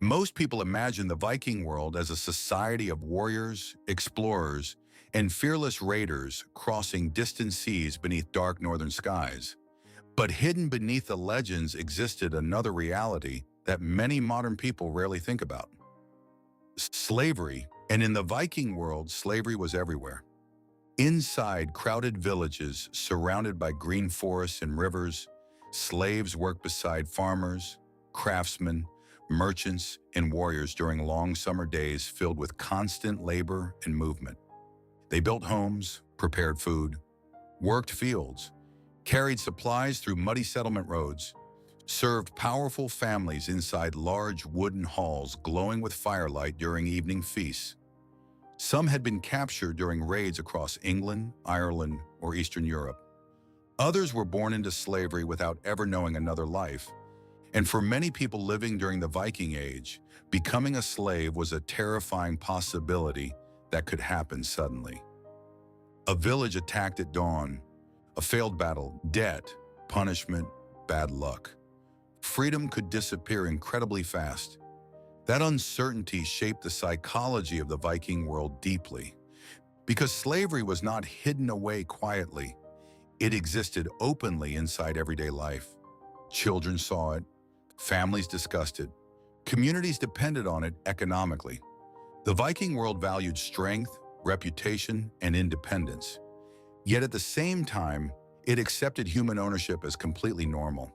Most people imagine the Viking world as a society of warriors, explorers, and fearless raiders crossing distant seas beneath dark northern skies. But hidden beneath the legends existed another reality that many modern people rarely think about. Slavery, and in the Viking world, slavery was everywhere. Inside crowded villages surrounded by green forests and rivers, slaves worked beside farmers, craftsmen, merchants, and warriors during long summer days filled with constant labor and movement. They built homes, prepared food, worked fields, carried supplies through muddy settlement roads, served powerful families inside large wooden halls glowing with firelight during evening feasts. Some had been captured during raids across England, Ireland, or Eastern Europe. Others were born into slavery without ever knowing another life. And for many people living during the Viking Age, becoming a slave was a terrifying possibility that could happen suddenly. A village attacked at dawn, a failed battle, debt, punishment, bad luck. Freedom could disappear incredibly fast. That uncertainty shaped the psychology of the Viking world deeply. Because slavery was not hidden away quietly, it existed openly inside everyday life. Children saw it, families discussed it, communities depended on it economically. The Viking world valued strength, reputation, and independence. Yet at the same time, it accepted human ownership as completely normal.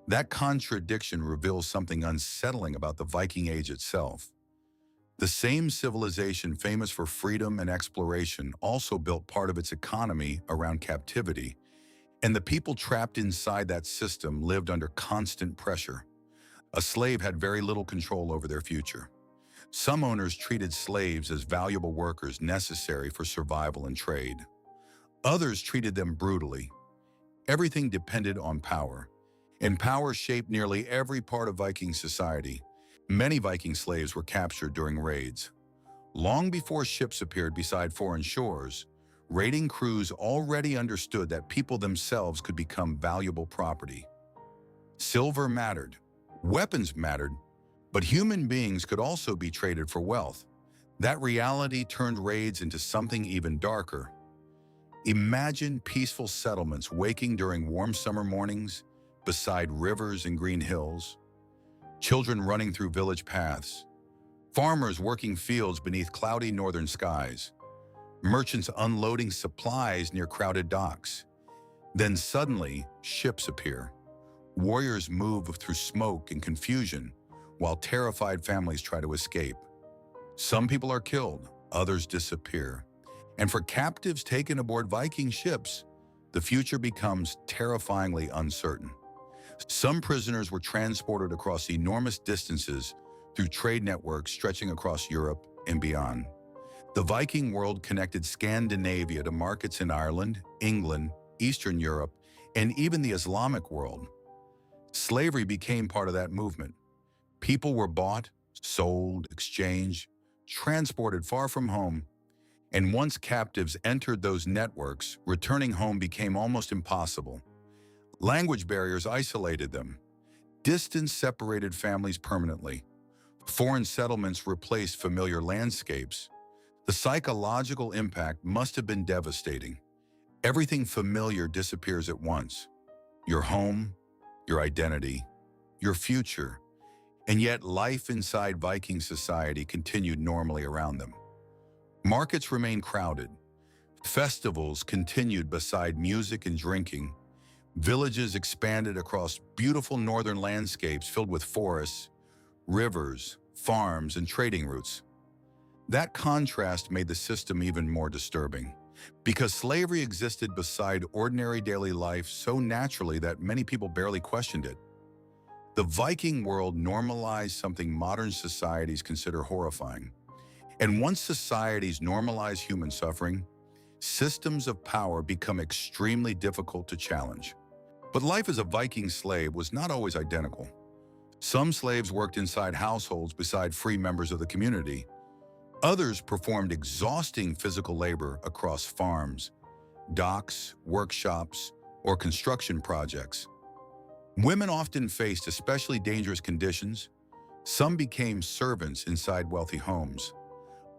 That contradiction reveals something unsettling about the Viking Age itself. The same civilization famous for freedom and exploration also built part of its economy around captivity, and the people trapped inside that system lived under constant pressure. A slave had very little control over their future. Some owners treated slaves as valuable workers necessary for survival and trade. Others treated them brutally. Everything depended on power, and power shaped nearly every part of Viking society. Many Viking slaves were captured during raids. Long before ships appeared beside foreign shores, raiding crews already understood that people themselves could become valuable property. Silver mattered, weapons mattered, but human beings could also be traded for wealth. That reality turned raids into something even darker. Imagine peaceful settlements waking during warm summer mornings, beside rivers and green hills, children running through village paths, farmers working fields beneath cloudy northern skies, merchants unloading supplies near crowded docks. Then suddenly, ships appear. Warriors move through smoke and confusion, while terrified families try to escape. Some people are killed, others disappear. And for captives taken aboard Viking ships, the future becomes terrifyingly uncertain. Some prisoners were transported across enormous distances through trade networks stretching across Europe and beyond. The Viking world connected Scandinavia to markets in Ireland, England, Eastern Europe, and even the Islamic world. Slavery became part of that movement. People were bought, sold, exchanged, transported far from home, and once captives entered those networks, returning home became almost impossible. Language barriers isolated them. Distance separated families permanently. Foreign settlements replaced familiar landscapes. The psychological impact must have been devastating. Everything familiar disappears at once. Your home, your identity, your future. And yet life inside Viking society continued normally around them. Markets remained crowded. Festivals continued beside music and drinking. Villages expanded across beautiful northern landscapes filled with forests, rivers, farms, and trading routes. That contrast made the system even more disturbing, because slavery existed beside ordinary daily life so naturally that many people barely questioned it. The Viking world normalized something modern societies consider horrifying. And once societies normalize human suffering, systems of power become extremely difficult to challenge. But life as a Viking slave was not always identical. Some slaves worked inside households beside free members of the community. Others performed exhausting physical labor across farms, docks, workshops, or construction projects. Women often faced especially dangerous conditions, Some became servants inside wealthy homes.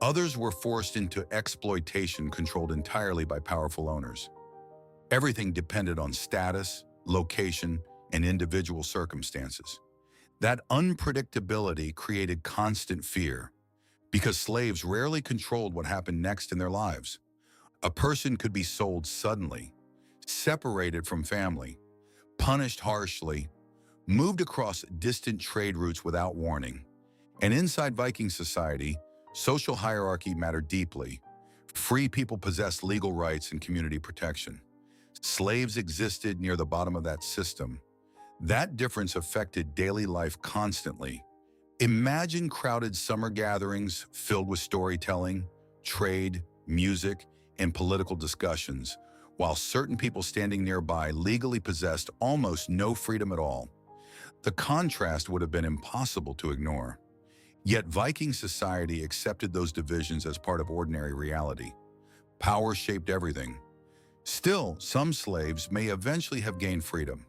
Others were forced into exploitation controlled entirely by powerful owners. Everything depended on status, location, and individual circumstances. That unpredictability created constant fear, because slaves rarely controlled what happened next in their lives. A person could be sold suddenly, separated from family, punished harshly, moved across distant trade routes without warning. And inside Viking society, social hierarchy mattered deeply. Free people possessed legal rights and community protection. Slaves existed near the bottom of that system. That difference affected daily life constantly. Imagine crowded summer gatherings filled with storytelling, trade, music, and political discussions, while certain people standing nearby legally possessed almost no freedom at all. The contrast would have been impossible to ignore. Yet Viking society accepted those divisions as part of ordinary reality. Power shaped everything. Still, some slaves may eventually have gained freedom.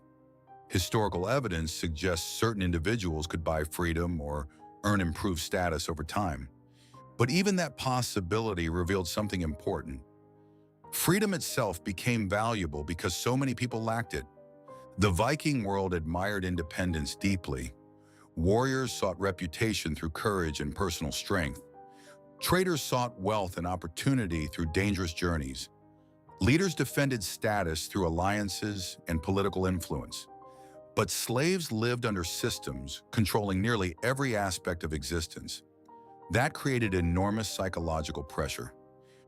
Historical evidence suggests certain individuals could buy freedom or earn improved status over time. But even that possibility revealed something important. Freedom itself became valuable because so many people lacked it. The Viking world admired independence deeply. Warriors sought reputation through courage and personal strength. Traders sought wealth and opportunity through dangerous journeys. Leaders defended status through alliances and political influence. But slaves lived under systems controlling nearly every aspect of existence. That created enormous psychological pressure,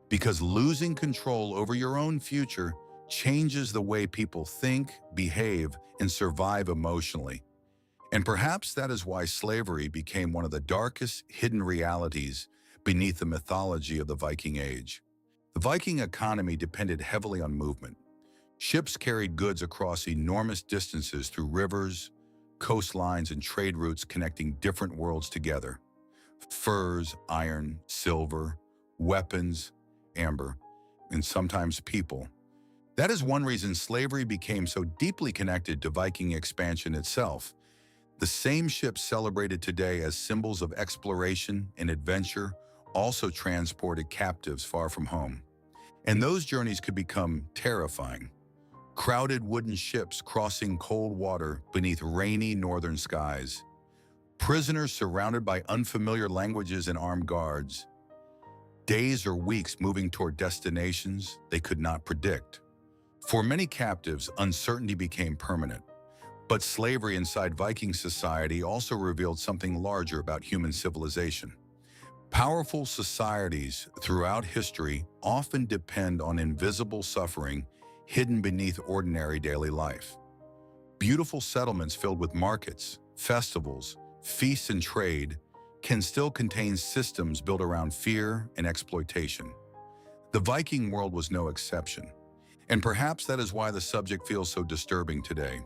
because losing control over your own future changes the way people think, behave, and survive emotionally. And perhaps that is why slavery became one of the darkest hidden realities beneath the mythology of the Viking Age. The Viking economy depended heavily on movement. Ships carried goods across enormous distances through rivers, coastlines, and trade routes connecting different worlds together. Furs, iron, silver, weapons, amber, and sometimes people. That is one reason slavery became so deeply connected to Viking expansion itself. The same ships celebrated today as symbols of exploration and adventure also transported captives far from home. And those journeys could become terrifying. Crowded wooden ships crossing cold water beneath rainy northern skies. Prisoners surrounded by unfamiliar languages and armed guards. Days or weeks moving toward destinations they could not predict. For many captives, uncertainty became permanent. But slavery inside Viking society also revealed something larger about human civilization. Powerful societies throughout history often depend on invisible suffering hidden beneath ordinary daily life. Beautiful settlements filled with markets, festivals, feasts, and trade can still contain systems built around fear and exploitation. The Viking world was no exception, and perhaps that is why the subject feels so disturbing today.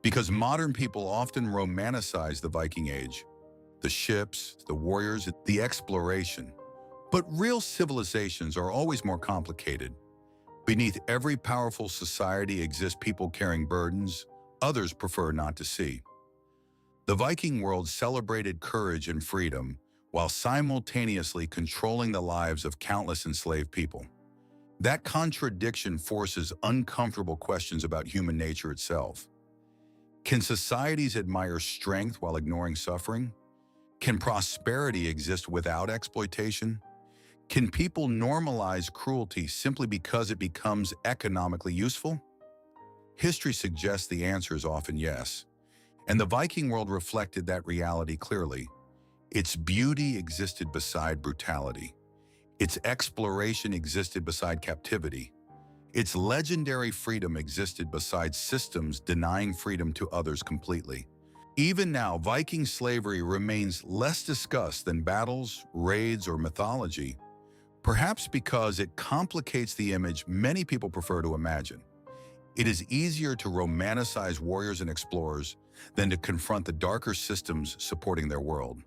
Because modern people often romanticize the Viking Age, the ships, the warriors, the exploration. But real civilizations are always more complicated. Beneath every powerful society exist people carrying burdens others prefer not to see. The Viking world celebrated courage and freedom while simultaneously controlling the lives of countless enslaved people. That contradiction forces uncomfortable questions about human nature itself. Can societies admire strength while ignoring suffering? Can prosperity exist without exploitation? Can people normalize cruelty simply because it becomes economically useful? History suggests the answer is often yes, and the Viking world reflected that reality clearly. Its beauty existed beside brutality. Its exploration existed beside captivity. Its legendary freedom existed beside systems denying freedom to others completely. Even now, Viking slavery remains less discussed than battles, raids, or mythology, perhaps because it complicates the image many people prefer to imagine. It is easier to romanticize warriors and explorers than to confront the darker systems supporting their world.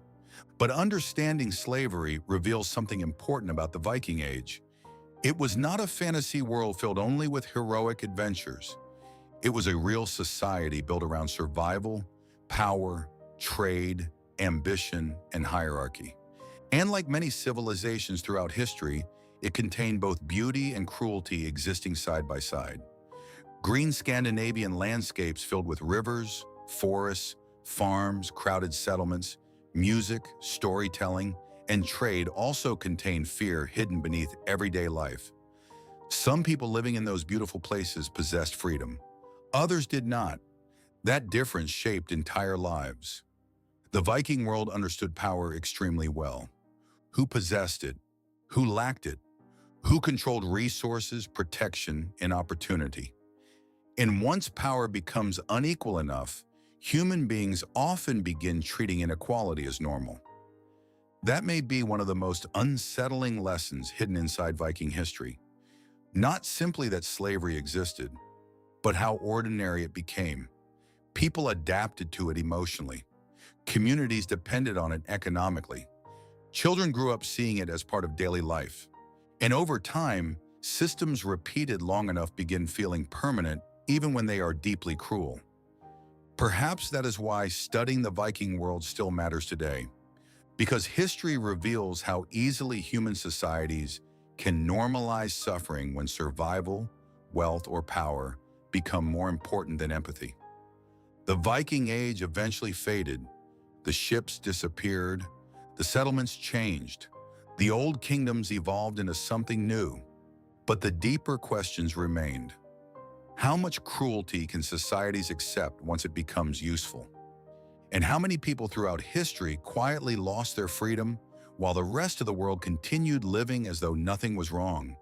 But understanding slavery reveals something important about the Viking Age. It was not a fantasy world filled only with heroic adventures. It was a real society built around survival, power, trade, ambition, and hierarchy. And like many civilizations throughout history, it contained both beauty and cruelty existing side by side. Green Scandinavian landscapes filled with rivers, forests, farms, crowded settlements, music, storytelling, and trade also contained fear hidden beneath everyday life. Some people living in those beautiful places possessed freedom. Others did not. That difference shaped entire lives. The Viking world understood power extremely well. Who possessed it? Who lacked it? Who controlled resources, protection, and opportunity? And once power becomes unequal enough, human beings often begin treating inequality as normal. That may be one of the most unsettling lessons hidden inside Viking history. Not simply that slavery existed, but how ordinary it became. People adapted to it emotionally. Communities depended on it economically. Children grew up seeing it as part of daily life. And over time, systems repeated long enough begin feeling permanent even when they are deeply cruel. Perhaps that is why studying the Viking world still matters today, because history reveals how easily human societies can normalize suffering when survival, wealth, or power become more important than empathy. The Viking Age eventually faded. The ships disappeared. The settlements changed. The old kingdoms evolved into something new. But the deeper questions remained. How much cruelty can societies accept once it becomes useful? And how many people throughout history quietly lost their freedom while the rest of the world continued living as though nothing was wrong?